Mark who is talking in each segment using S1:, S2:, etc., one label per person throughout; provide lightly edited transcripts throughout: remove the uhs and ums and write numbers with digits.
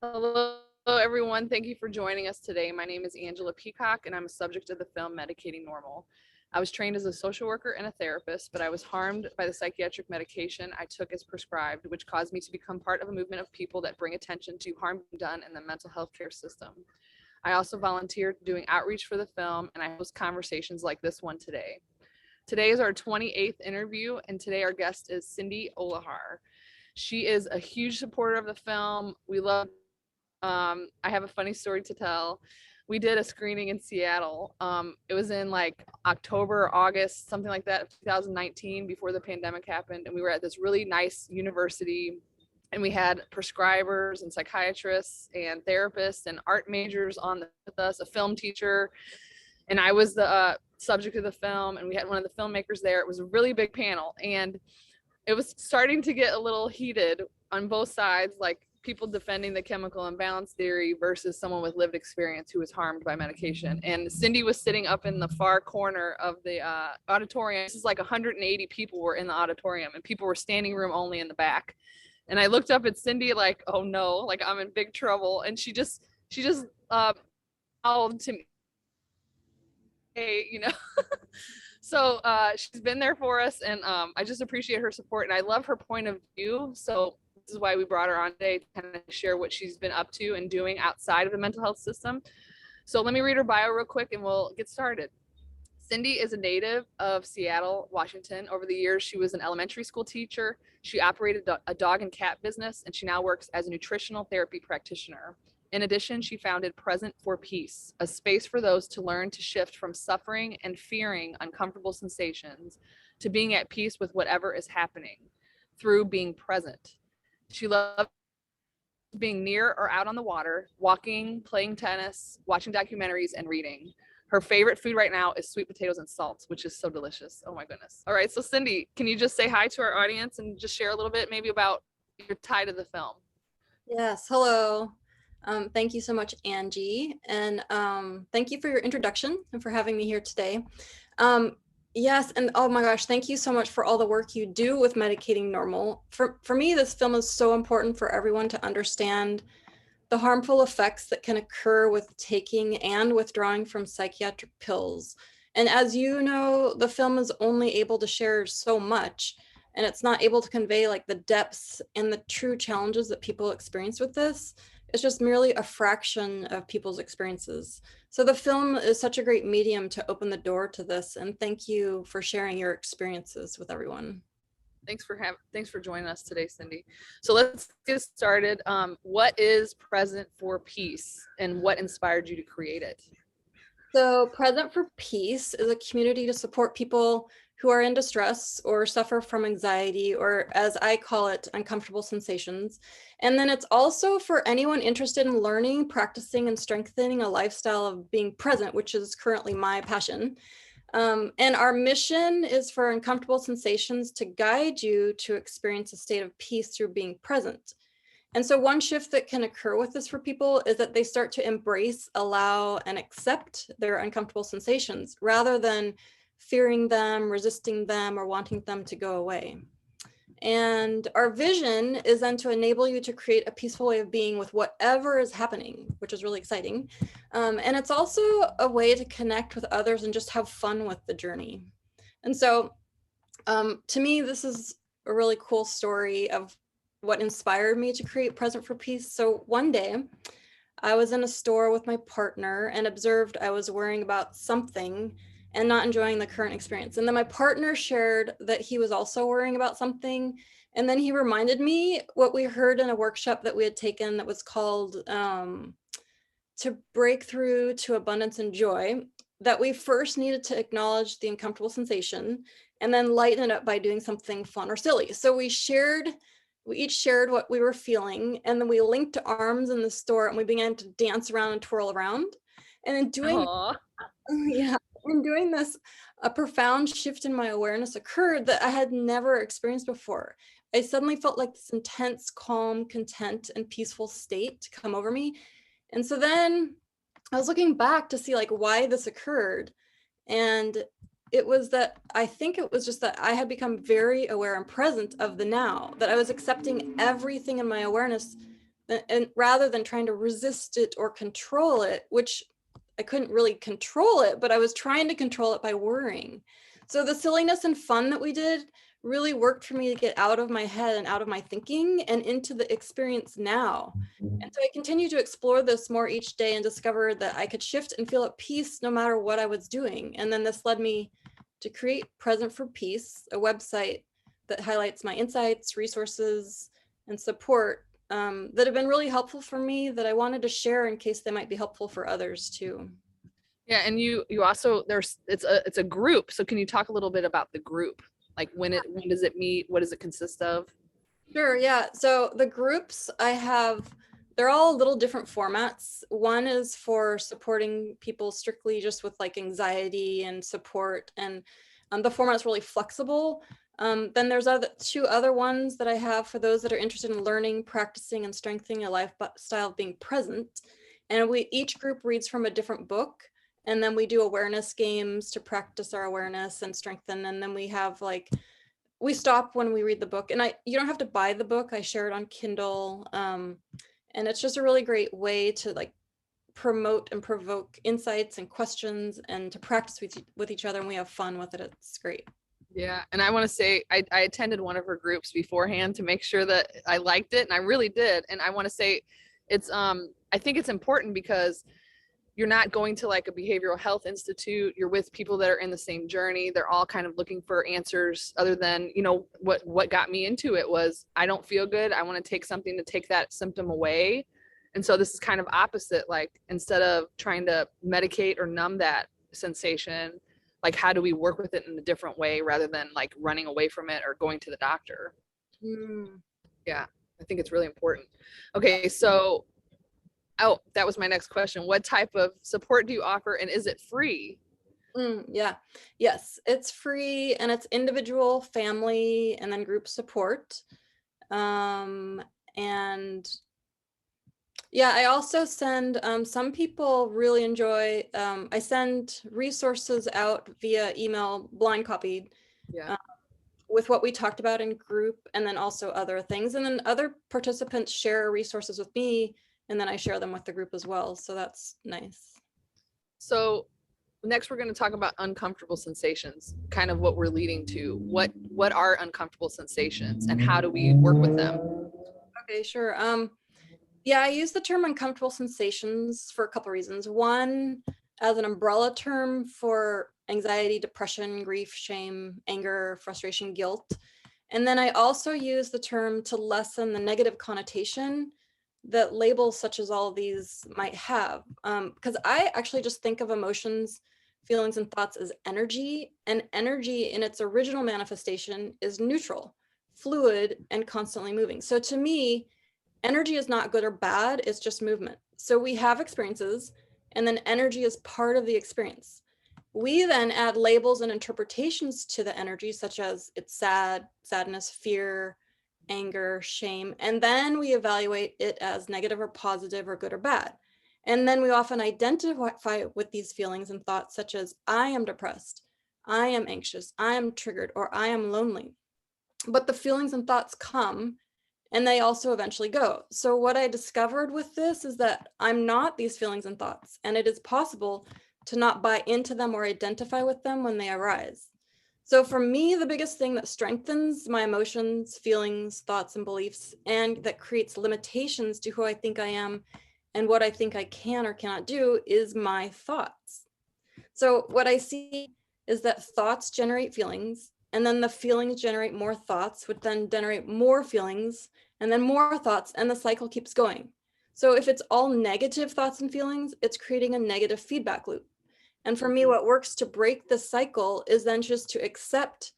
S1: Hello, everyone. Thank you for joining us today. My name is Angela Peacock, and I'm a subject of the film Medicating Normal. I was trained as a social worker and a therapist, but I was harmed by the psychiatric medication I took as prescribed, which caused me to become part of a movement of people that bring attention to harm done in the mental health care system. I also volunteered doing outreach for the film, and I host conversations like this one today. Today is our 28th interview, and today our guest is Cindy Olejar. She is a huge supporter of the film. We love I have a funny story to tell. We did a screening in Seattle. It was in like October or August, something like that, of 2019, before the pandemic happened. And we were at this really nice university, and we had prescribers and psychiatrists and therapists and art majors on with us, a film teacher, and I was the subject of the film. And we had one of the filmmakers there. It was a really big panel, and it was starting to get a little heated on both sides, like people defending the chemical imbalance theory versus someone with lived experience who was harmed by medication. And Cindy was sitting up in the far corner of the auditorium. This is like 180 people were in the auditorium, and people were standing room only in the back. And I looked up at Cindy like, oh no, like I'm in big trouble. And she just called to me, hey, So she's been there for us, and I just appreciate her support, and I love her point of view. So this is why we brought her on today, to kind of share what she's been up to and doing outside of the mental health system. So let me read her bio real quick, and we'll get started. Cindy is a native of Seattle, Washington. Over the years, she was an elementary school teacher. She operated a dog and cat business, and she now works as a nutritional therapy practitioner. In addition, she founded Present for Peace, a space for those to learn to shift from suffering and fearing uncomfortable sensations to being at peace with whatever is happening through being present. She loves being near or out on the water, walking, playing tennis, watching documentaries, and reading. Her favorite food right now is sweet potatoes and salt, which is so delicious. Oh my goodness. All right, so Cindy, can you just say hi to our audience and just share a little bit maybe about your tie to the film?
S2: Yes, hello. Thank you so much, Angie. And thank you for your introduction and for having me here today. Yes, and oh my gosh, thank you so much for all the work you do with Medicating Normal. For me, this film is so important for everyone to understand the harmful effects that can occur with taking and withdrawing from psychiatric pills. And as you know, the film is only able to share so much, and it's not able to convey like the depths and the true challenges that people experience with this. It's just merely a fraction of people's experiences. So the film is such a great medium to open the door to this, and thank you for sharing your experiences with everyone.
S1: Thanks for joining us today, Cindy. So let's get started. What is Present for Peace, and what inspired you to create it?
S2: So, Present for Peace is a community to support people who are in distress or suffer from anxiety, or as I call it, uncomfortable sensations. And then it's also for anyone interested in learning, practicing, and strengthening a lifestyle of being present, which is currently my passion. And our mission is for uncomfortable sensations to guide you to experience a state of peace through being present. And so one shift that can occur with this for people is that they start to embrace, allow, and accept their uncomfortable sensations rather than fearing them, resisting them, or wanting them to go away. And our vision is then to enable you to create a peaceful way of being with whatever is happening, which is really exciting. And it's also a way to connect with others and just have fun with the journey. And so to me, this is a really cool story of what inspired me to create Present for Peace. So one day I was in a store with my partner and observed I was worrying about something and not enjoying the current experience. And then my partner shared that he was also worrying about something. And then he reminded me what we heard in a workshop that we had taken that was called To Break Through to Abundance and Joy, that we first needed to acknowledge the uncomfortable sensation and then lighten it up by doing something fun or silly. So we each shared what we were feeling, and then we linked arms in the store and we began to dance around and twirl around. And in doing,
S1: Aw.
S2: yeah, in doing this, a profound shift in my awareness occurred that I had never experienced before. I suddenly felt like this intense, calm, content, and peaceful state to come over me. And so then I was looking back to see like why this occurred. And it was that I think it was just that I had become very aware and present of the now, that I was accepting everything in my awareness and rather than trying to resist it or control it, which I couldn't really control it, but I was trying to control it by worrying. So the silliness and fun that we did really worked for me to get out of my head and out of my thinking and into the experience now. And so I continue to explore this more each day and discover that I could shift and feel at peace no matter what I was doing. And then this led me to create Present for Peace, a website that highlights my insights, resources, and support that have been really helpful for me that I wanted to share in case they might be helpful for others too.
S1: Yeah, and you also, it's a group. So can you talk a little bit about the group? Like when does it meet? What does it consist of?
S2: Sure, yeah. So the groups I have, they're all a little different formats. One is for supporting people strictly just with like anxiety and support, and the format's really flexible. Then there's two other ones that I have for those that are interested in learning, practicing, and strengthening a lifestyle of being present. And each group reads from a different book, and then we do awareness games to practice our awareness and strengthen. And then we have like, we stop when we read the book, and you don't have to buy the book. I share it on Kindle. And it's just a really great way to like promote and provoke insights and questions and to practice with each other, and we have fun with it. It's great.
S1: Yeah, and I want to say I attended one of her groups beforehand to make sure that I liked it, and I really did. And I want to say it's I think it's important because you're not going to like a behavioral health institute. You're with people that are in the same journey. They're all kind of looking for answers other than, you know, what got me into it was I don't feel good. I want to take something to take that symptom away. And so this is kind of opposite. Like instead of trying to medicate or numb that sensation, like how do we work with it in a different way rather than like running away from it or going to the doctor? Yeah, I think it's really important. Okay, so that was my next question. What type of support do you offer, and is it free?
S2: Yeah, yes, it's free, and it's individual, family, and then group support. And yeah, I also send, some people really enjoy, I send resources out via email, blind copied,
S1: Yeah.
S2: with what we talked about in group, and then also other things. And then other participants share resources with me, and then I share them with the group as well. So that's nice.
S1: So next we're going to talk about uncomfortable sensations, kind of what we're leading to. What are uncomfortable sensations and how do we work with them?
S2: Okay, sure. Yeah, I use the term uncomfortable sensations for a couple reasons. One, as an umbrella term for anxiety, depression, grief, shame, anger, frustration, guilt. And then I also use the term to lessen the negative connotation that labels such as all of these might have. Because I actually just think of emotions, feelings, and thoughts as energy, and energy in its original manifestation is neutral, fluid, and constantly moving. So to me, energy is not good or bad, it's just movement. So we have experiences, and then energy is part of the experience. We then add labels and interpretations to the energy, such as it's sad, sadness, fear, anger, shame, and then we evaluate it as negative or positive or good or bad. And then we often identify with these feelings and thoughts, such as I am depressed, I am anxious, I am triggered, or I am lonely. But the feelings and thoughts come, and they also eventually go. So what I discovered with this is that I'm not these feelings and thoughts, and it is possible to not buy into them or identify with them when they arise. So for me, the biggest thing that strengthens my emotions, feelings, thoughts, and beliefs, and that creates limitations to who I think I am and what I think I can or cannot do is my thoughts. So what I see is that thoughts generate feelings, and then the feelings generate more thoughts, which then generate more feelings, and then more thoughts, and the cycle keeps going. So if it's all negative thoughts and feelings, it's creating a negative feedback loop. And for me, what works to break the cycle is then just to accept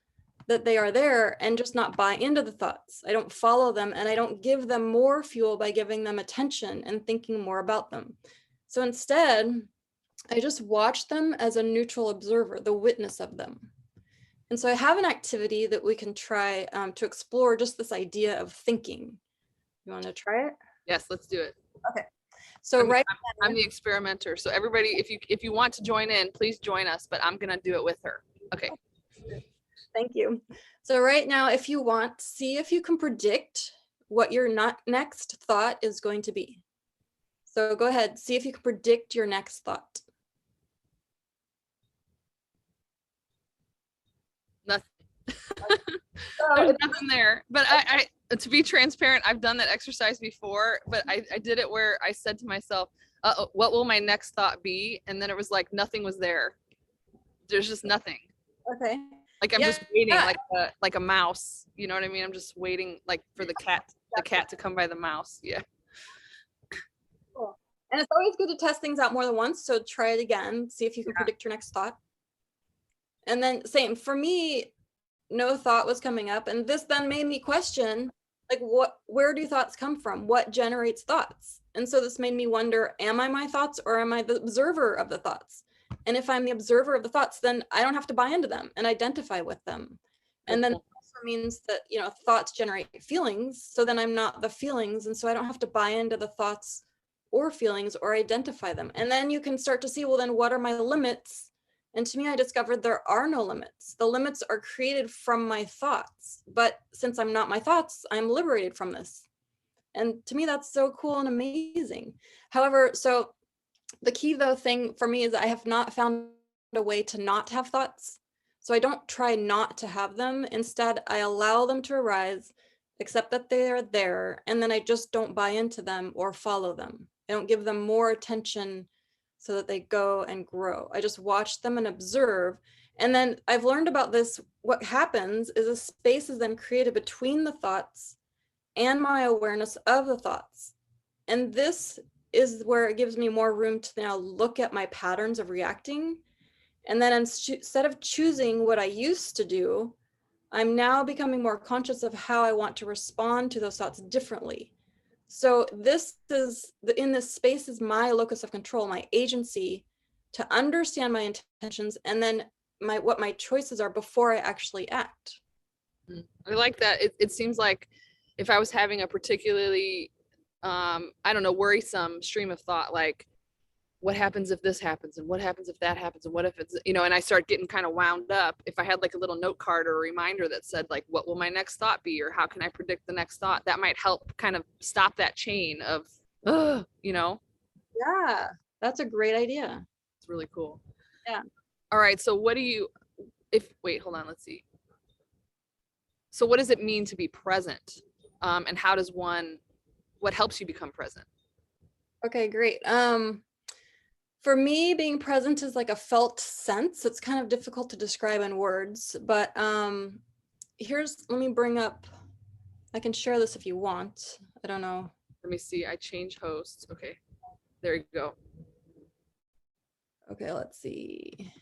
S2: that they are there and just not buy into the thoughts. I don't follow them, and I don't give them more fuel by giving them attention and thinking more about them. So instead, I just watch them as a neutral observer, the witness of them. And so I have an activity that we can try to explore just this idea of thinking. You want to try it?
S1: Yes, let's do it.
S2: Okay. So
S1: I'm the experimenter. So everybody, if you want to join in, please join us, but I'm going to do it with her. Okay.
S2: Thank you. So right now, if you want, see if you can predict what your next thought is going to be. So go ahead, see if you can predict your next thought.
S1: Nothing.
S2: So
S1: There's nothing there. But I to be transparent, I've done that exercise before, but I did it where I said to myself, what will my next thought be? And then it was like nothing was there. There's just nothing.
S2: okay.
S1: Like I'm
S2: Yeah.
S1: just waiting, like a mouse. You know what I mean? I'm just waiting, like for the cat to come by the mouse. Yeah.
S2: Cool. And it's always good to test things out more than once. So try it again, see if you can predict your next thought. And then same for me, no thought was coming up. And this then made me question, like, where do thoughts come from? What generates thoughts? And so this made me wonder, am I my thoughts or am I the observer of the thoughts? And if I'm the observer of the thoughts, then I don't have to buy into them and identify with them. And then it also means that, you know, thoughts generate feelings. So then I'm not the feelings. And so I don't have to buy into the thoughts or feelings or identify them. And then you can start to see, well, then what are my limits? And to me, I discovered there are no limits. The limits are created from my thoughts. But since I'm not my thoughts, I'm liberated from this. And to me, that's so cool and amazing. However, so the key though thing for me is I have not found a way to not have thoughts. So I don't try not to have them. Instead, I allow them to arise, accept that they are there, and then I just don't buy into them or follow them. I don't give them more attention so that they go and grow. I just watch them and observe. And then I've learned about this. What happens is a space is then created between the thoughts and my awareness of the thoughts. And this is where it gives me more room to now look at my patterns of reacting. And then instead of choosing what I used to do, I'm now becoming more conscious of how I want to respond to those thoughts differently. So this is, in this space is my locus of control, my agency to understand my intentions and then what my choices are before I actually act.
S1: I like that. It seems like if I was having a particularly, I don't know, worrisome stream of thought, like what happens if this happens and what happens if that happens and what if it's, you know, and I start getting kind of wound up. If I had like a little note card or a reminder that said like, what will my next thought be? Or how can I predict the next thought? That might help kind of stop that chain of, you know?
S2: Yeah, that's a great idea.
S1: It's really cool.
S2: Yeah.
S1: All right. So what do you, wait, hold on, let's see. So what does it mean to be present? And how does what helps you become present?
S2: Okay, great. For me, being present is like a felt sense. It's kind of difficult to describe in words, but let me bring up, I can share this if you want. I don't know.
S1: Let me see, I change hosts. Okay, there you go.
S2: Okay, let's see.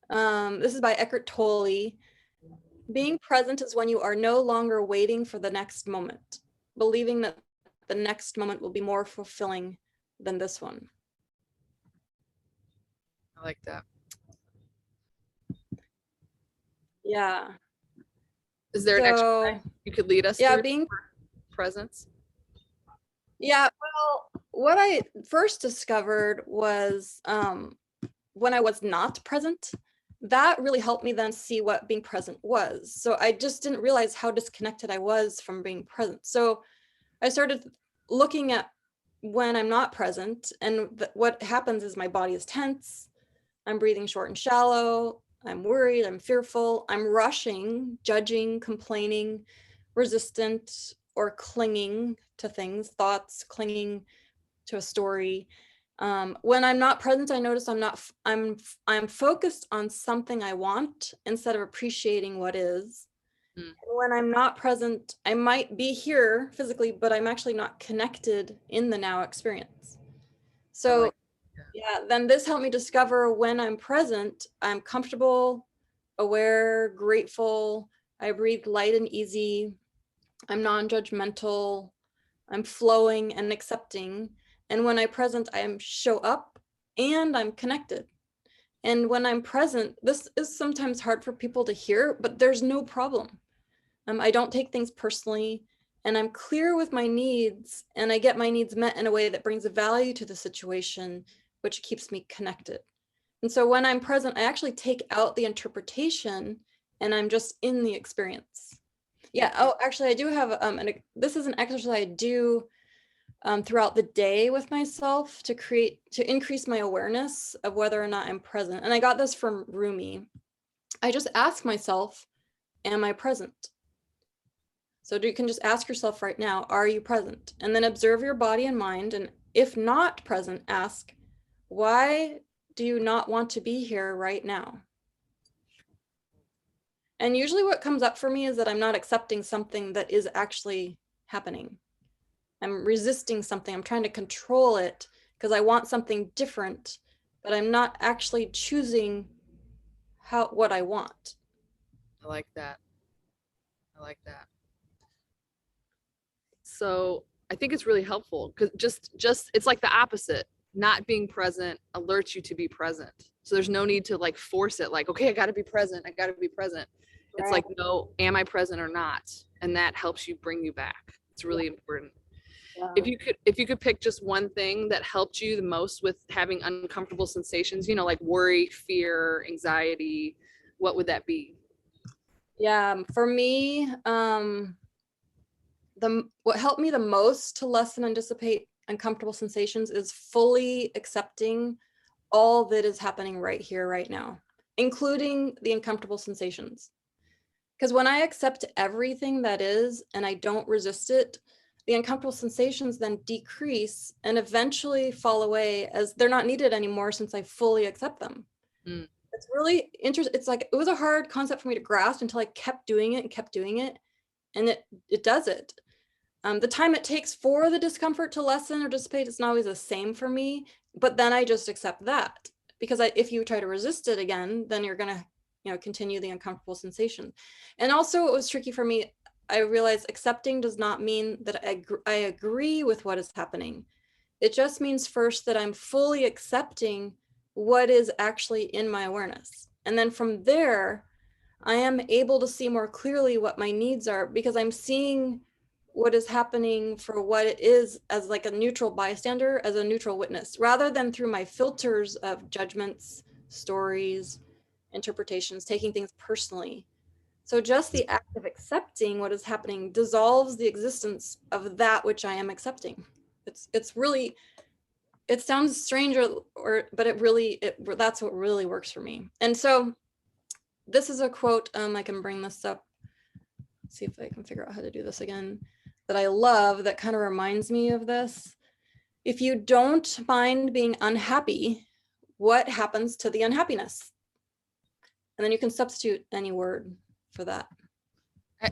S2: This is by Eckhart Tolle. Being present is when you are no longer waiting for the next moment, believing that the next moment will be more fulfilling than this one.
S1: I like that.
S2: Yeah.
S1: Is there an exercise you could lead us through?
S2: Being
S1: presence.
S2: Yeah, well, what I first discovered was when I was not present, that really helped me then see what being present was. So I just didn't realize how disconnected I was from being present. So I started looking at when I'm not present, and what happens is my body is tense, I'm breathing short and shallow, I'm worried, I'm fearful, I'm rushing, judging, complaining, resistant, or clinging to things, thoughts, clinging to a story. When I'm not present, I notice I'm focused on something I want instead of appreciating what is. When I'm not present, I might be here physically, but I'm actually not connected in the now experience. So yeah, then this helped me discover when I'm present, I'm comfortable, aware, grateful, I breathe light and easy, I'm non-judgmental, I'm flowing and accepting. And when I'm present, I show up and I'm connected. And when I'm present, this is sometimes hard for people to hear, but there's no problem. I don't take things personally, and I'm clear with my needs, and I get my needs met in a way that brings value to the situation, which keeps me connected. And so when I'm present, I actually take out the interpretation and I'm just in the experience. Yeah. Oh, actually, I do have, this is an exercise I do throughout the day with myself to increase my awareness of whether or not I'm present. And I got this from Rumi. I just ask myself, am I present? So you can just ask yourself right now, are you present? And then observe your body and mind. And if not present, ask, why do you not want to be here right now? And usually what comes up for me is that I'm not accepting something that is actually happening. I'm resisting something. I'm trying to control it because I want something different, but I'm not actually choosing what I want.
S1: I like that. I like that. So I think it's really helpful because just it's like the opposite. Not being present alerts you to be present. So there's no need to like force it, like, okay, I gotta be present. I gotta be present. It's
S2: Right.
S1: like, no, am I present or not? And that helps you bring you back. It's really important.
S2: Yeah.
S1: If you could pick just one thing that helped you the most with having uncomfortable sensations, you know, like worry, fear, anxiety, what would that be?
S2: Yeah. For me, what helped me the most to lessen and dissipate uncomfortable sensations is fully accepting all that is happening right here, right now, including the uncomfortable sensations. Because when I accept everything that is and I don't resist it, the uncomfortable sensations then decrease and eventually fall away as they're not needed anymore since I fully accept them.
S1: Mm.
S2: It's really interesting. It's like, it was a hard concept for me to grasp until I kept doing it and kept doing it. And it does it. The time it takes for the discomfort to lessen or dissipate is not always the same for me, but then I just accept that, because if you try to resist it again, then you're gonna, continue the uncomfortable sensation. And also, it was tricky for me. I realized accepting does not mean that I agree with what is happening. It just means first that I'm fully accepting what is actually in my awareness, and then from there, I am able to see more clearly what my needs are, because I'm seeing what is happening for what it is, as like a neutral bystander, as a neutral witness, rather than through my filters of judgments, stories, interpretations, taking things personally. So just the act of accepting what is happening dissolves the existence of that which I am accepting. It's really, it sounds strange, but that's what really works for me. And so this is a quote, I can bring this up, see if I can figure out how to do this again, that I love, that kind of reminds me of this. If you don't mind being unhappy, what happens to the unhappiness? And then you can substitute any word for that.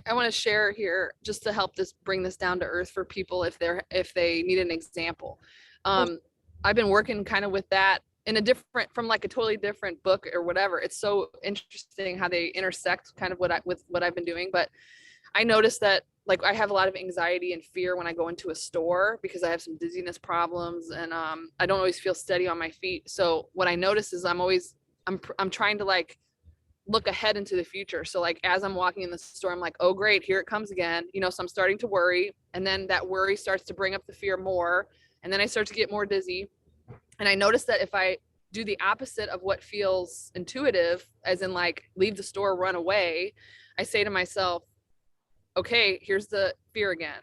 S1: I want to share here just to help bring this down to earth for people if they need an example. I've been working kind of with that in from like a totally different book or whatever. It's so interesting how they intersect kind of with what I've been doing. But I noticed that like I have a lot of anxiety and fear when I go into a store because I have some dizziness problems and I don't always feel steady on my feet. So what I notice is I'm trying to like look ahead into the future. So like as I'm walking in the store, I'm like, oh great, here it comes again. You know, so I'm starting to worry, and then that worry starts to bring up the fear more, and then I start to get more dizzy. And I notice that if I do the opposite of what feels intuitive, as in like leave the store, run away, I say to myself, okay, here's the fear again.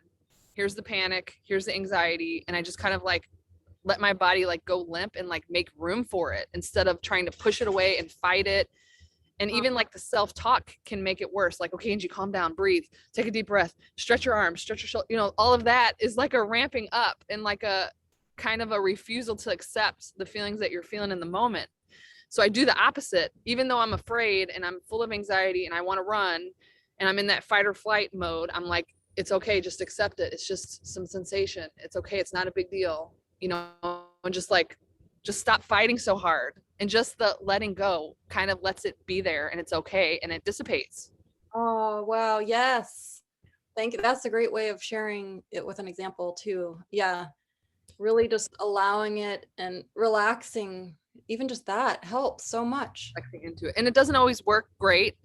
S1: Here's the panic, here's the anxiety, and I just kind of like let my body like go limp and like make room for it instead of trying to push it away and fight it. And even like the self-talk can make it worse. Like, okay, Angie, calm down, breathe, take a deep breath, stretch your arms, stretch your shoulder. You know, all of that is like a ramping up and like a kind of a refusal to accept the feelings that you're feeling in the moment. So I do the opposite, even though I'm afraid and I'm full of anxiety and I want to run and I'm in that fight or flight mode. I'm like, it's okay, just accept it. It's just some sensation. It's okay. It's not a big deal, you know, and just stop fighting so hard. And just the letting go kind of lets it be there and it's okay and it dissipates.
S2: Oh, wow. Yes. Thank you. That's a great way of sharing it with an example too. Yeah. Really just allowing it and relaxing, even just that helps so much.
S1: Into it. And it doesn't always work great.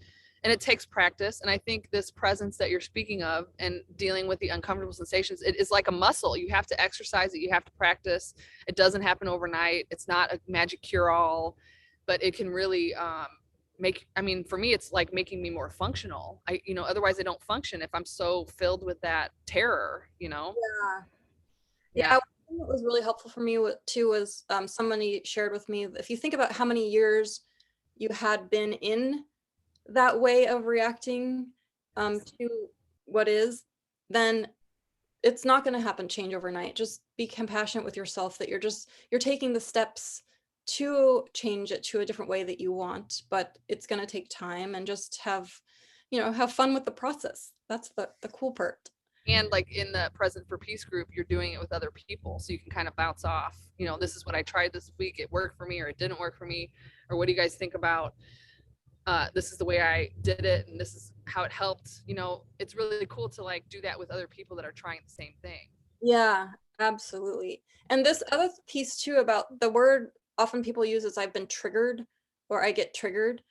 S1: And it takes practice. And I think this presence that you're speaking of and dealing with the uncomfortable sensations, it is like a muscle. You have to exercise it. You have to practice. It doesn't happen overnight. It's not a magic cure all, but it can really for me, it's like making me more functional. Otherwise I don't function if I'm so filled with that terror,
S2: Yeah.
S1: Yeah.
S2: Yeah, one thing that was really helpful for me too was somebody shared with me, if you think about how many years you had been in that way of reacting to what is, then it's not going to happen change overnight. Just be compassionate with yourself that you're taking the steps to change it to a different way that you want, but it's going to take time, and just have fun with the process. That's the cool part.
S1: And like in the Present for Peace group, you're doing it with other people, so you can kind of bounce off, this is what I tried this week, it worked for me or it didn't work for me, or what do you guys think about this is the way I did it and this is how it helped. It's really cool to like do that with other people that are trying the same thing.
S2: Yeah, absolutely. And this other piece too about the word often people use is I've been triggered, or I get triggered.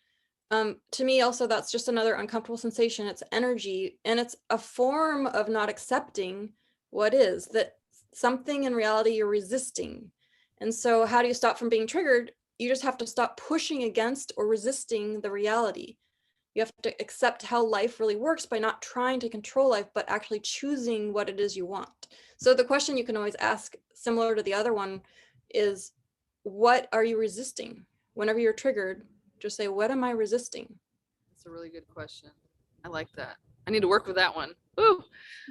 S2: To me also, that's just another uncomfortable sensation. It's energy, and it's a form of not accepting what is, that something in reality you're resisting. And so how do you stop from being triggered? You just have to stop pushing against or resisting the reality. You have to accept how life really works by not trying to control life, but actually choosing what it is you want. So the question you can always ask, similar to the other one, is what are you resisting? Whenever you're triggered, just say, what am I resisting?
S1: That's a really good question. I like that. I need to work with that one. Ooh.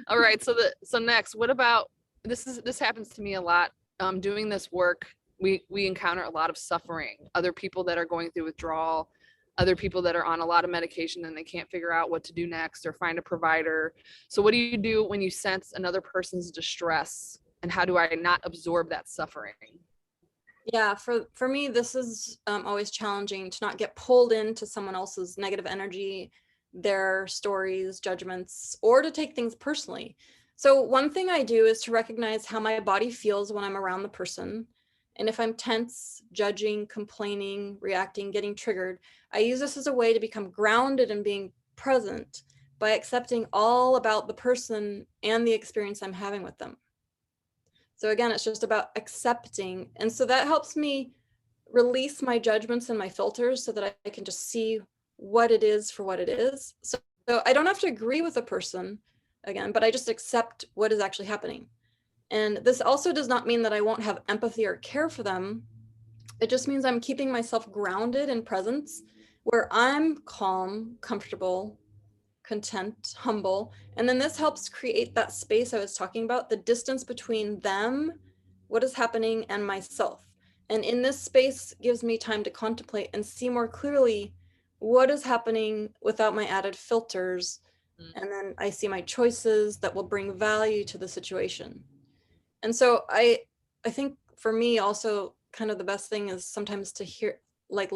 S1: All right. So next, what about this happens to me a lot. Doing this work, we encounter a lot of suffering. Other people that are going through withdrawal, other people that are on a lot of medication and they can't figure out what to do next or find a provider. So what do you do when you sense another person's distress? And how do I not absorb that suffering?
S2: Yeah, for me, this is always challenging to not get pulled into someone else's negative energy, their stories, judgments, or to take things personally. So one thing I do is to recognize how my body feels when I'm around the person. And if I'm tense, judging, complaining, reacting, getting triggered, I use this as a way to become grounded and being present by accepting all about the person and the experience I'm having with them. So again, it's just about accepting. And so that helps me release my judgments and my filters so that I can just see what it is for what it is. So I don't have to agree with a person again, but I just accept what is actually happening. And this also does not mean that I won't have empathy or care for them. It just means I'm keeping myself grounded in presence where I'm calm, comfortable, content, humble. And then this helps create that space I was talking about, the distance between them, what is happening, and myself. And in this space gives me time to contemplate and see more clearly what is happening without my added filters. And then I see my choices that will bring value to the situation. And so I think for me also kind of the best thing is sometimes to hear, like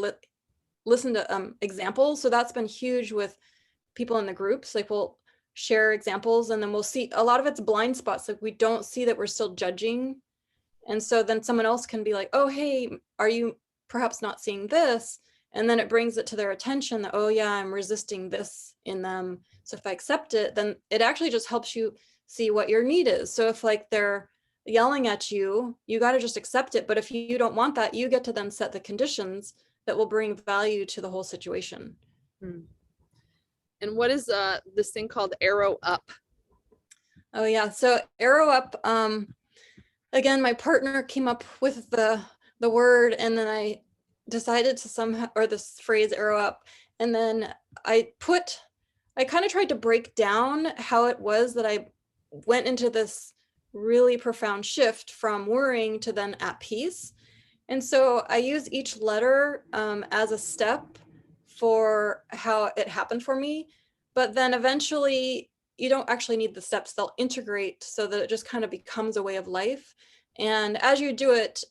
S2: listen to examples. So that's been huge with people in the groups. Like we'll share examples and then we'll see a lot of it's blind spots. Like we don't see that we're still judging. And so then someone else can be like, oh, hey, are you perhaps not seeing this? And then it brings it to their attention that, oh yeah, I'm resisting this in them. So if I accept it, then it actually just helps you see what your need is. So if like they're yelling at you, you got to just accept it. But if you don't want that, you get to then set the conditions that will bring value to the whole situation.
S1: Hmm. And what is this thing called Arrow Up?
S2: Oh yeah, so Arrow Up, again, my partner came up with the word, and then I decided to somehow, or this phrase Arrow Up, and then I kind of tried to break down how it was that I went into this really profound shift from worrying to then at peace. And so I use each letter as a step for how it happened for me. But then eventually, you don't actually need the steps. They'll integrate so that it just kind of becomes a way of life. And as you do it,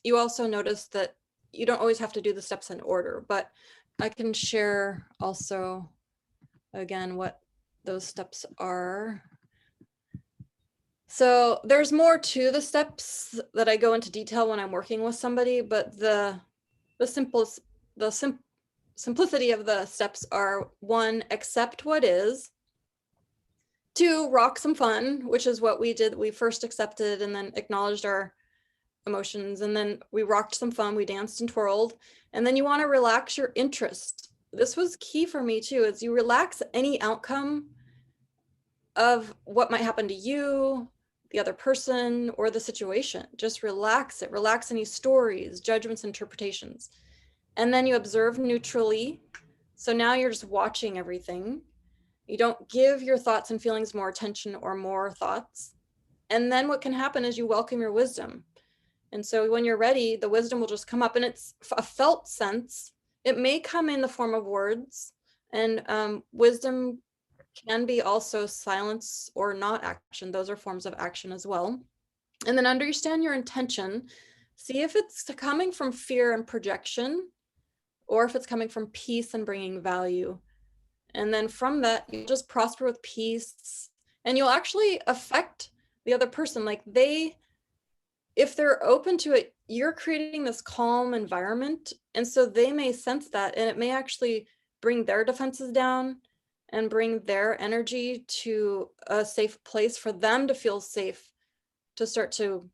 S2: you also notice that you don't always have to do the steps in order. But I can share also, again, what those steps are. So there's more to the steps that I go into detail when I'm working with somebody, but the simplicity of the steps are: 1, accept what is; 2, rock some fun, which is what we did. We first accepted and then acknowledged our emotions, and then we rocked some fun, we danced and twirled, and then you want to relax your interest. This was key for me too, is you relax any outcome of what might happen to you, the other person, or the situation. Just relax it. Relax any stories, judgments, interpretations. And then you observe neutrally. So now you're just watching everything. You don't give your thoughts and feelings more attention or more thoughts. And then what can happen is you welcome your wisdom. And so when you're ready, the wisdom will just come up, and it's a felt sense. It may come in the form of words, and wisdom can be also silence or not action. Those are forms of action as well. And then understand your intention. See if it's coming from fear and projection, or if it's coming from peace and bringing value. And then from that, you just prosper with peace, and you'll actually affect the other person. Like if they're open to it, you're creating this calm environment. And so they may sense that, and it may actually bring their defenses down and bring their energy to a safe place for them to feel safe, to start to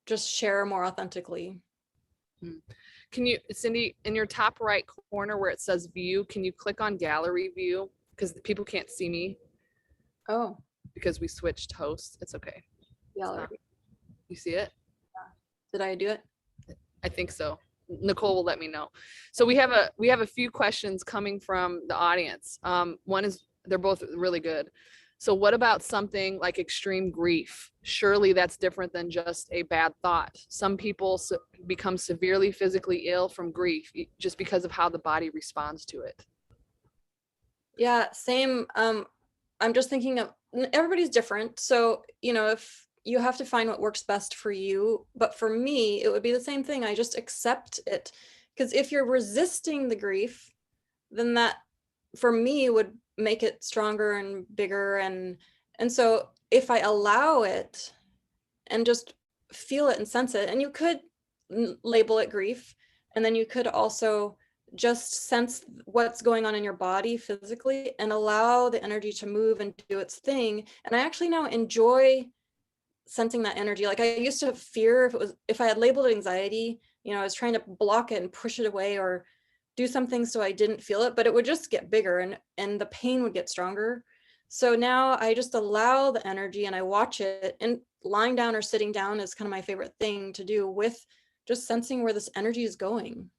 S2: just share more authentically.
S1: Can you, Cindy, in your top right corner where it says view, can you click on gallery view? Because people can't see me.
S2: Oh,
S1: because we switched hosts. It's okay.
S2: gallery.
S1: You see it?
S2: Did I do it?
S1: I think so. Nicole will let me know. So we have a few questions coming from the audience. One is, they're both really good. So what about something like extreme grief? Surely that's different than just a bad thought. Some people become severely physically ill from grief just because of how the body responds to it.
S2: Yeah, same. I'm just thinking of, everybody's different. So, if you have to find what works best for you, but for me, it would be the same thing. I just accept it. Because if you're resisting the grief, then that for me would make it stronger and bigger. And so if I allow it and just feel it and sense it, and you could label it grief, and then you could also just sense what's going on in your body physically and allow the energy to move and do its thing. And I actually now enjoy sensing that energy. Like I used to fear if I had labeled it anxiety, I was trying to block it and push it away or do something so I didn't feel it, but it would just get bigger and the pain would get stronger. So now I just allow the energy and I watch it, and lying down or sitting down is kind of my favorite thing to do, with just sensing where this energy is going.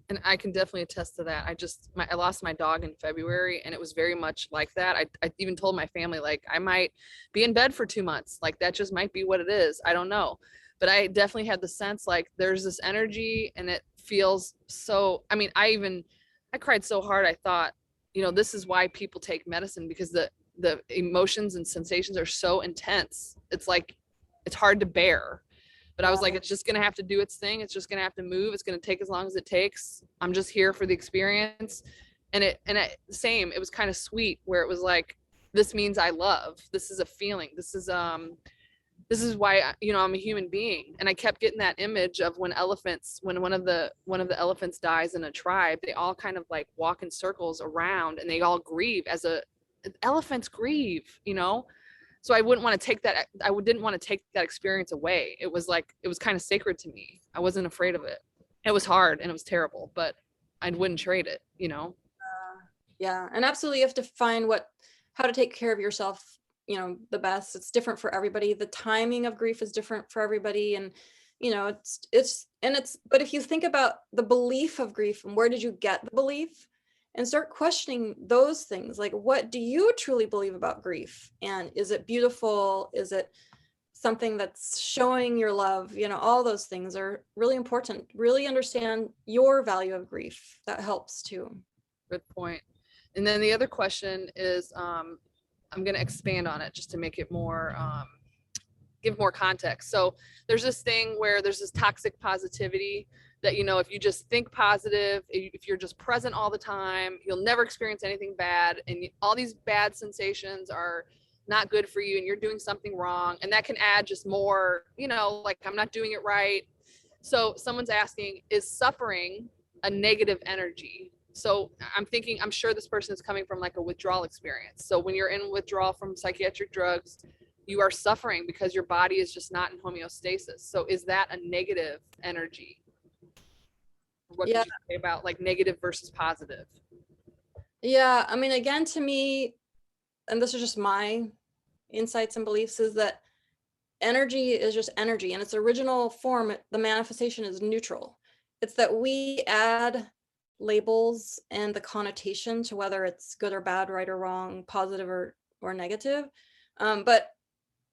S1: And I can definitely attest to that. I lost my dog in February, and it was very much like that. I even told my family, like, I might be in bed for 2 months. Like, that just might be what it is. I don't know. But I definitely had the sense, like, there's this energy, and it feels so, I mean, I cried so hard. I thought, this is why people take medicine, because the emotions and sensations are so intense. It's like, it's hard to bear. But I was like, it's just going to have to do its thing. It's just going to have to move. It's going to take as long as it takes. I'm just here for the experience. And it was kind of sweet, where it was like, this means I love. This is a feeling. This is why, I'm a human being. And I kept getting that image of when one of the elephants dies in a tribe, they all kind of like walk in circles around, and they all grieve elephants grieve, So I wouldn't want to take that. I didn't want to take that experience away. It was kind of sacred to me. I wasn't afraid of it. It was hard and it was terrible, but I wouldn't trade it,
S2: Yeah. And absolutely, you have to find how to take care of yourself, the best. It's different for everybody. The timing of grief is different for everybody. And, but if you think about the belief of grief and where did you get the belief, and start questioning those things, like, what do you truly believe about grief? And is it beautiful? Is it something that's showing your love? All those things are really important. Really understand your value of grief. That helps too.
S1: Good point. And then the other question is, I'm going to expand on it just to make it more, give more context. So there's this thing where there's this toxic positivity that, if you just think positive, if you're just present all the time, you'll never experience anything bad. And all these bad sensations are not good for you, and you're doing something wrong. And that can add just more, like, I'm not doing it right. So someone's asking, is suffering a negative energy? So I'm sure this person is coming from like a withdrawal experience. So when you're in withdrawal from psychiatric drugs, you are suffering because your body is just not in homeostasis. So is that a negative energy? What
S2: Yeah.
S1: could you say about like negative versus positive?
S2: Yeah. I mean, again, to me, and this is just my insights and beliefs, is that energy is just energy. In its original form, the manifestation is neutral. It's that we add labels and the connotation to whether it's good or bad, right or wrong, positive or negative. But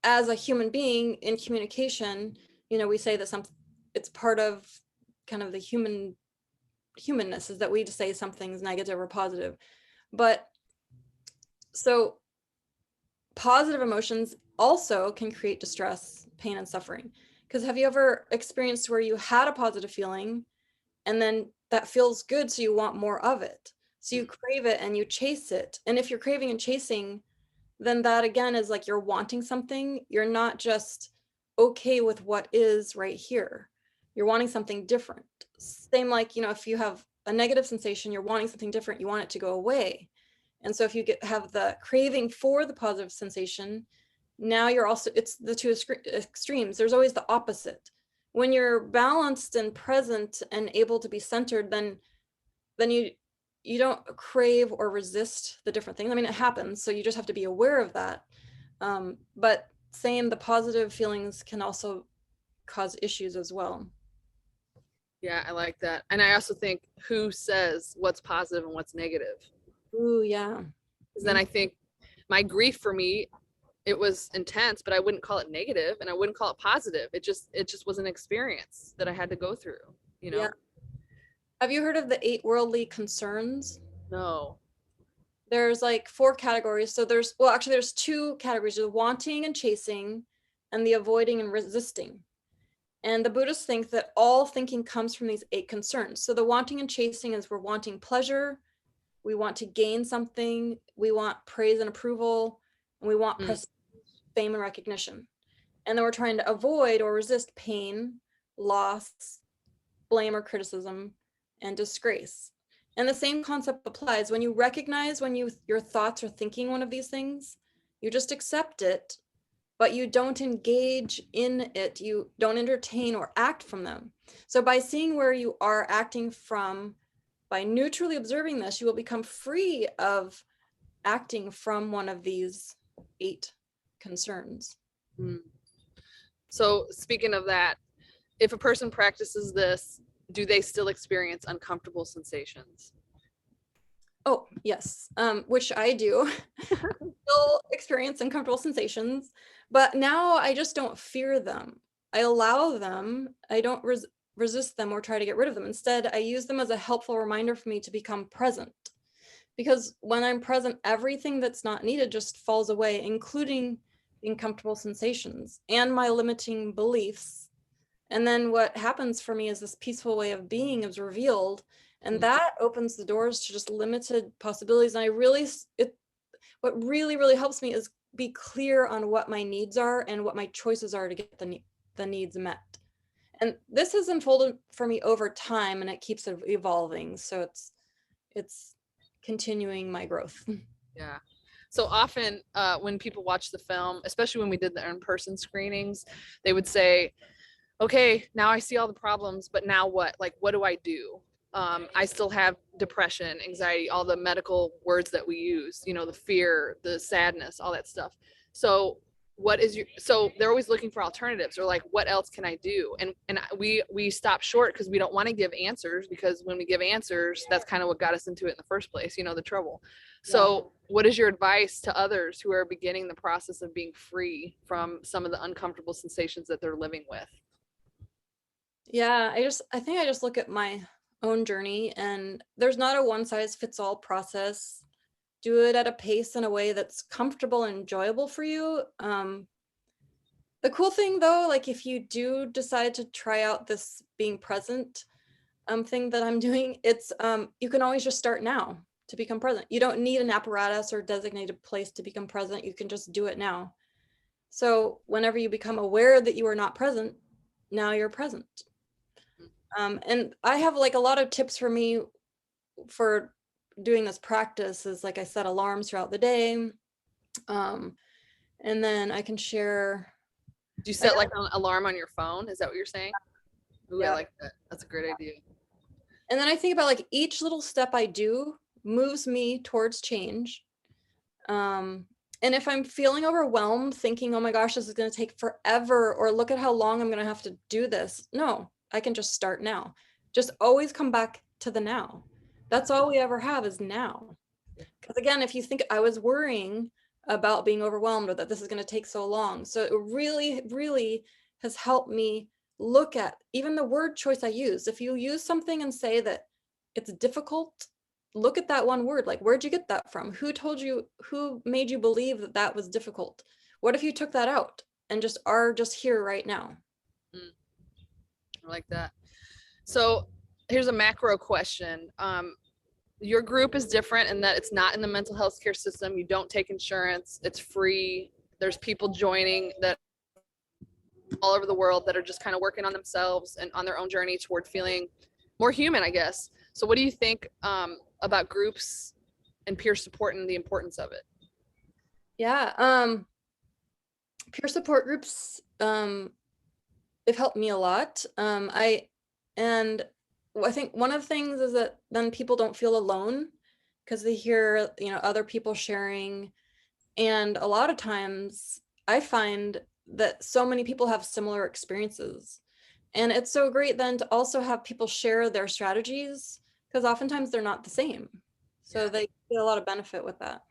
S2: as a human being in communication, we say that it's part of kind of the humanness is that we say something's negative or positive. But so positive emotions also can create distress, pain, and suffering. Because have you ever experienced where you had a positive feeling and then that feels good, so you want more of it? So you crave it and you chase it. And if you're craving and chasing, then that again is like you're wanting something. You're not just okay with what is right here. You're wanting something different. Same like, if you have a negative sensation, you're wanting something different, you want it to go away. And so if you have the craving for the positive sensation, now it's the two extremes. There's always the opposite. When you're balanced and present and able to be centered, then you don't crave or resist the different things. I mean, it happens, so you just have to be aware of that. But same, the positive feelings can also cause issues as well.
S1: Yeah, I like that. And I also think who says what's positive and what's negative?
S2: Ooh, yeah.
S1: Because then I think my grief for me, it was intense, but I wouldn't call it negative and I wouldn't call it positive. It just was an experience that I had to go through, you
S2: Yeah.
S1: know?
S2: Have you heard of the 8 worldly concerns?
S1: No.
S2: There's like 4 categories. So there's 2 categories: the wanting and chasing, and the avoiding and resisting. And the Buddhists think that all thinking comes from these 8 concerns. So the wanting and chasing is we're wanting pleasure, we want to gain something, we want praise and approval, and we want prestige, fame, and recognition. And then we're trying to avoid or resist pain, loss, blame or criticism, and disgrace. And the same concept applies when you recognize when your thoughts are thinking one of these things, you just accept it, but you don't engage in it. You don't entertain or act from them. So by seeing where you are acting from, by neutrally observing this, you will become free of acting from one of these 8 concerns.
S1: Mm. So speaking of that, if a person practices this, do they still experience uncomfortable sensations?
S2: Oh, yes, which I do. Still experience uncomfortable sensations, but now I just don't fear them. I allow them. I don't resist them or try to get rid of them. Instead, I use them as a helpful reminder for me to become present. Because when I'm present, everything that's not needed just falls away, including the uncomfortable sensations and my limiting beliefs. And then what happens for me is this peaceful way of being is revealed, and that opens the doors to just limited possibilities. And what really, really helps me is be clear on what my needs are and what my choices are to get the needs met. And this has unfolded for me over time, and it keeps evolving. So it's continuing my growth.
S1: Yeah. So often when people watch the film, especially when we did the in-person screenings, they would say, okay, now I see all the problems, but now what? Like, what do I do? I still have depression, anxiety, all the medical words that we use, the fear, the sadness, all that stuff. So so they're always looking for alternatives, or like, what else can I do? And we stop short because we don't want to give answers, because when we give answers, that's kind of what got us into it in the first place, the trouble. So what is your advice to others who are beginning the process of being free from some of the uncomfortable sensations that they're living with?
S2: Yeah, I think I just look at my own journey, and there's not a one size fits all process. Do it at a pace in a way that's comfortable and enjoyable for you. The cool thing though, like if you do decide to try out this being present thing that I'm doing, it's you can always just start now to become present. You don't need an apparatus or designated place to become present. You can just do it now. So whenever you become aware that you are not present, now you're present. And I have like a lot of tips for me for doing this practice is, like I set alarms throughout the day. And And then I can share.
S1: Do you set like an alarm on your phone? Is that what you're saying? Ooh, I
S2: Yeah.
S1: like that. That's a great idea.
S2: And then I think about like each little step I do moves me towards change. And if I'm feeling overwhelmed, thinking, oh my gosh, this is going to take forever, or look at how long I'm going to have to do this. No, I can just start now. Just always come back to the now. That's all we ever have is now. Because again, if you think I was worrying about being overwhelmed or that this is going to take so long. So it really, really has helped me look at even the word choice I use. If you use something and say that it's difficult, look at that one word. Like, where'd you get that from? Who told you, who made you believe that that was difficult? What if you took that out and just are just here right now?
S1: I like that. So here's a macro question. Your group is different in that it's not in the mental health care system. You don't take insurance. It's free. There's people joining that all over the world that are just kind of working on themselves and on their own journey toward feeling more human, I guess. So what do you think about groups and peer support and the importance of it?
S2: Yeah, peer support groups, they've helped me a lot. I think one of the things is that then people don't feel alone because they hear, other people sharing. And a lot of times I find that so many people have similar experiences. And it's so great then to also have people share their strategies because oftentimes they're not the same. So they get a lot of benefit with that.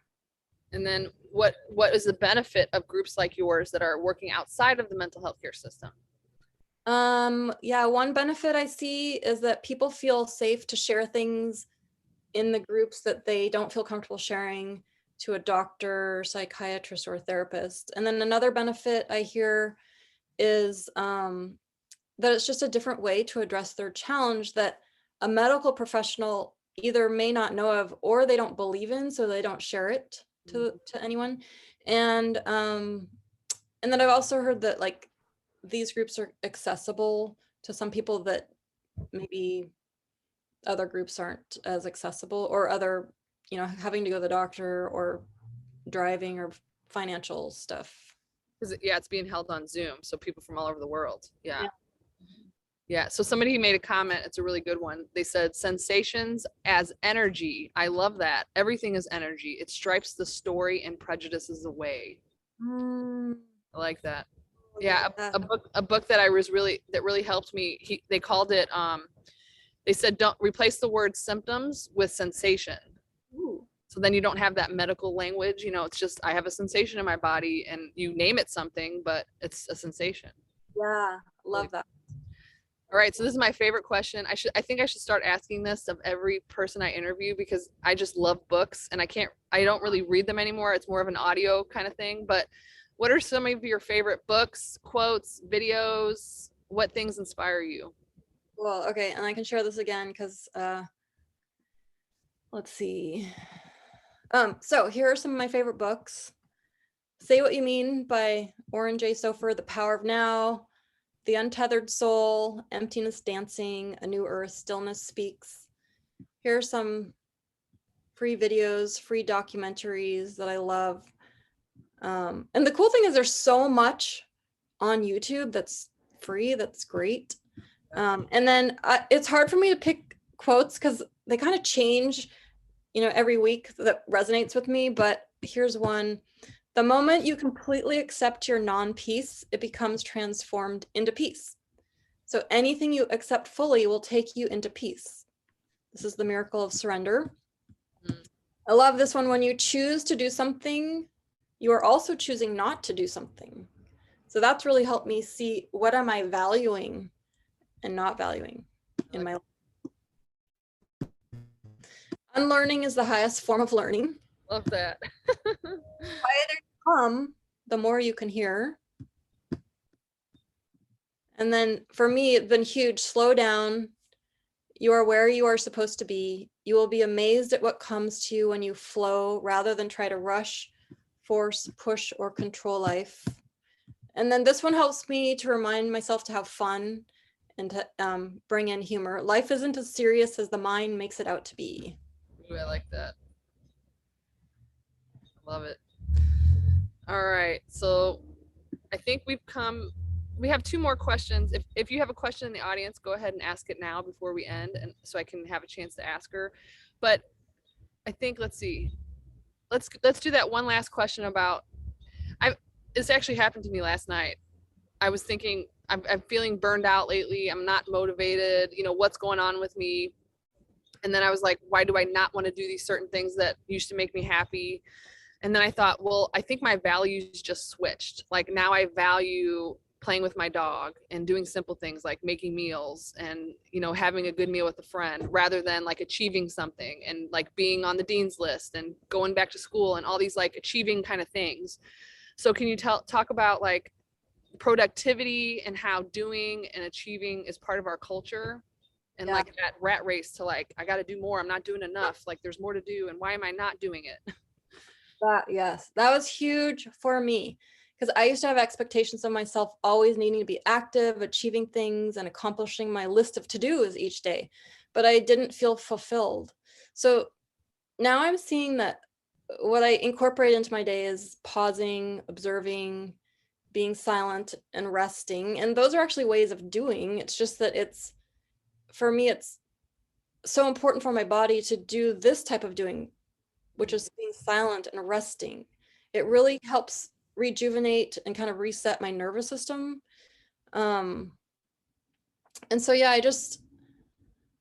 S1: And then what is the benefit of groups like yours that are working outside of the mental health care system?
S2: Yeah, one benefit I see is that people feel safe to share things in the groups that they don't feel comfortable sharing to a doctor, psychiatrist, or therapist. And then another benefit I hear is that it's just a different way to address their challenge that a medical professional either may not know of or they don't believe in, so they don't share it to anyone. And then I've also heard that like these groups are accessible to some people that maybe other groups aren't as accessible, or other, having to go to the doctor or driving or financial stuff.
S1: Because it's being held on Zoom, so people from all over the world. Yeah.
S2: Yeah.
S1: Yeah. So somebody made a comment. It's a really good one. They said sensations as energy. I love that. Everything is energy. It stripes the story and prejudices away.
S2: Mm,
S1: I like that. Yeah,
S2: yeah.
S1: a book that really helped me. They called it. They said don't replace the word symptoms with sensation.
S2: Ooh.
S1: So then you don't have that medical language. It's just I have a sensation in my body, and you name it something, but it's a sensation.
S2: Yeah, love that.
S1: All right, so this is my favorite question. I think I should start asking this of every person I interview because I just love books and I don't really read them anymore. It's more of an audio kind of thing. But what are some of your favorite books, quotes, videos? What things inspire you?
S2: Well, okay, and I can share this again because let's see. So here are some of my favorite books. Say What You Mean by Oren J. Sofer, The Power of Now, The Untethered Soul, Emptiness Dancing, A New Earth, Stillness Speaks. Here are some free videos, free documentaries that I love. And the cool thing is there's so much on YouTube that's free, that's great. And then it's hard for me to pick quotes because they kind of change, every week that resonates with me. But here's one. The moment you completely accept your non-peace, it becomes transformed into peace. So anything you accept fully will take you into peace. This is the miracle of surrender. I love this one. When you choose to do something, you are also choosing not to do something. So that's really helped me see what am I valuing and not valuing in my life. Unlearning is the highest form of learning.
S1: Love that.
S2: The quieter you come, the more you can hear. And then for me, it's been huge. Slow down. You are where you are supposed to be. You will be amazed at what comes to you when you flow rather than try to rush, force, push, or control life. And then this one helps me to remind myself to have fun and to bring in humor. Life isn't as serious as the mind makes it out to be.
S1: Ooh, I like that. Love it. All right. So I think we have two more questions. If you have a question in the audience, go ahead and ask it now before we end, and so I can have a chance to ask her. But I think, let's see. Let's do that one last question about I this actually happened to me last night. I was thinking I'm feeling burned out lately. I'm not motivated. What's going on with me? And then I was like, why do I not want to do these certain things that used to make me happy? And then I thought, well, I think my values just switched. Like now I value playing with my dog and doing simple things like making meals and having a good meal with a friend rather than like achieving something and like being on the dean's list and going back to school and all these like achieving kind of things. So can you talk about like productivity and how doing and achieving is part of our culture, and
S2: Yeah,
S1: like that rat race to like I got to do more, I'm not doing enough, like there's more to do and why am I not doing it?
S2: yes, that was huge for me because I used to have expectations of myself always needing to be active, achieving things, and accomplishing my list of to-dos each day, but I didn't feel fulfilled. So now I'm seeing that what I incorporate into my day is pausing, observing, being silent, and resting. And those are actually ways of doing. It's just that for me, it's so important for my body to do this type of doing, which is being silent and resting. It really helps rejuvenate and kind of reset my nervous system. Um, and so, yeah,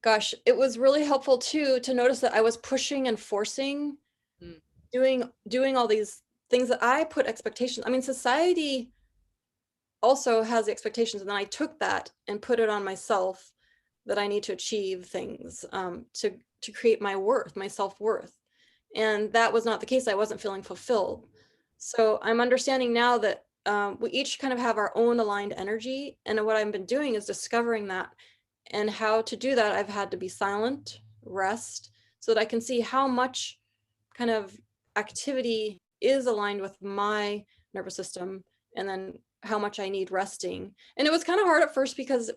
S2: gosh, it was really helpful too to notice that I was pushing and forcing,
S1: Mm,
S2: doing all these things that I put expectations. I mean, society also has the expectations, and then I took that and put it on myself that I need to achieve things to create my worth, my self-worth. And that was not the case. I wasn't feeling fulfilled. So I'm understanding now that we each kind of have our own aligned energy. And what I've been doing is discovering that. And how to do that, I've had to be silent, rest, so that I can see how much kind of activity is aligned with my nervous system, and then how much I need resting. And it was kind of hard at first because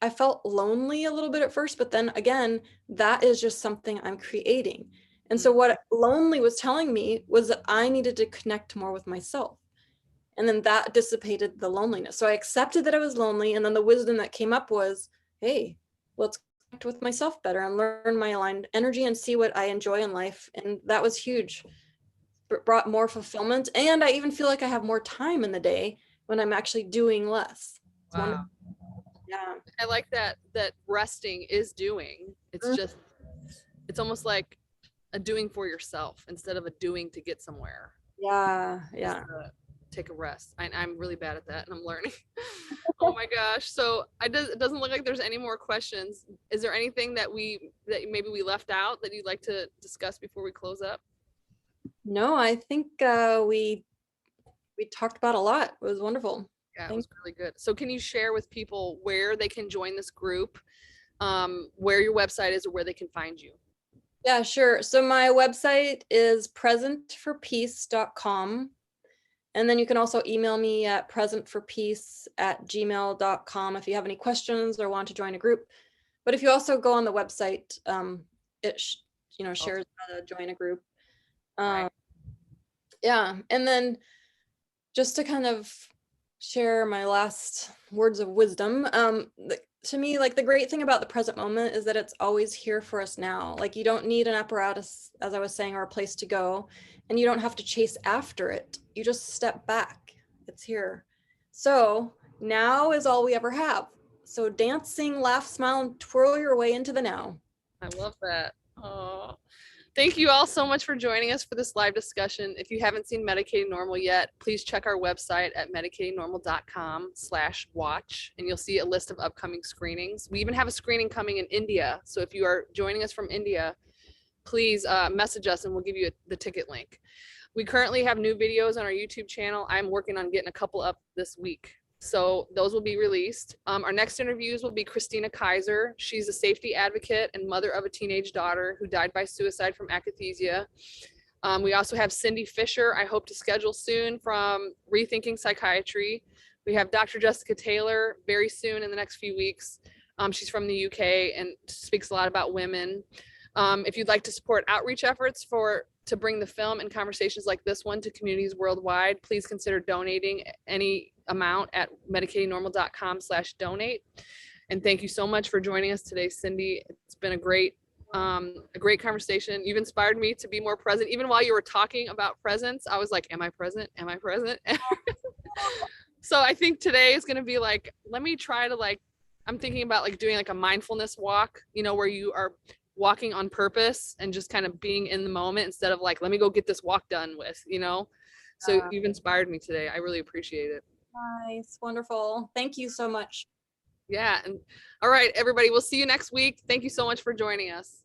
S2: I felt lonely a little bit at first, but then again, that is just something I'm creating. And so
S1: mm,
S2: what lonely was telling me was that I needed to connect more with myself. And then that dissipated the loneliness. So I accepted that I was lonely. And then the wisdom that came up was, hey, let's connect with myself better and learn my aligned energy and see what I enjoy in life. And that was huge. It brought more fulfillment. And I even feel like I have more time in the day when I'm actually doing less. It's
S1: wow.
S2: wonderful. Yeah.
S1: I like that resting is doing. It's
S2: Mm.
S1: just it's almost like a doing for yourself instead of a doing to get somewhere.
S2: Yeah.
S1: Just
S2: Yeah.
S1: to take a rest. I'm really bad at that and I'm learning. Oh my gosh. So it doesn't look like there's any more questions. Is there anything that maybe we left out that you'd like to discuss before we close up?
S2: No, I think we talked about a lot. It was wonderful.
S1: Yeah, it
S2: Thank
S1: was really good. So can you share with people where they can join this group, where your website is, or where they can find you?
S2: Yeah, sure. So my website is presentforpeace.com. And then you can also email me at presentforpeace@gmail.com if you have any questions or want to join a group. But if you also go on the website, it
S1: Oh,
S2: shares how to join a group.
S1: right.
S2: Um, yeah, and then just to kind of share my last words of wisdom, to me, like the great thing about the present moment is that it's always here for us now. Like you don't need an apparatus, as I was saying, or a place to go, and you don't have to chase after it. You just step back. It's here. So now is all we ever have. So dance, sing, laugh, smile, and twirl your way into the now.
S1: I love that. Oh, thank you all so much for joining us for this live discussion. If you haven't seen Medicating Normal yet, please check our website at medicatingnormal.com/watch, and you'll see a list of upcoming screenings. We even have a screening coming in India. So if you are joining us from India, please message us and we'll give you the ticket link. We currently have new videos on our YouTube channel. I'm working on getting a couple up this week. So those will be released. Our next interviews will be Christina Kaiser. She's a safety advocate and mother of a teenage daughter who died by suicide from akathisia. We also have Cindy Fisher, I hope to schedule soon, from Rethinking Psychiatry. We have Dr. Jessica Taylor very soon in the next few weeks. She's from the UK and speaks a lot about women. If you'd like to support outreach efforts for to bring the film and conversations like this one to communities worldwide, please consider donating any amount at medicatingnormal.com/donate. And thank you so much for joining us today, Cindy. It's been a great conversation. You've inspired me to be more present. Even while you were talking about presence, I was like, am I present? Am I present? So I think today is going to be like, let me try to like, I'm thinking about like doing like a mindfulness walk, you know, where you are walking on purpose and just kind of being in the moment instead of like, let me go get this walk done with, you know? So you've inspired me today. I really appreciate it.
S2: Nice. Wonderful. Thank you so much.
S1: Yeah. And all right, everybody, we'll see you next week. Thank you so much for joining us.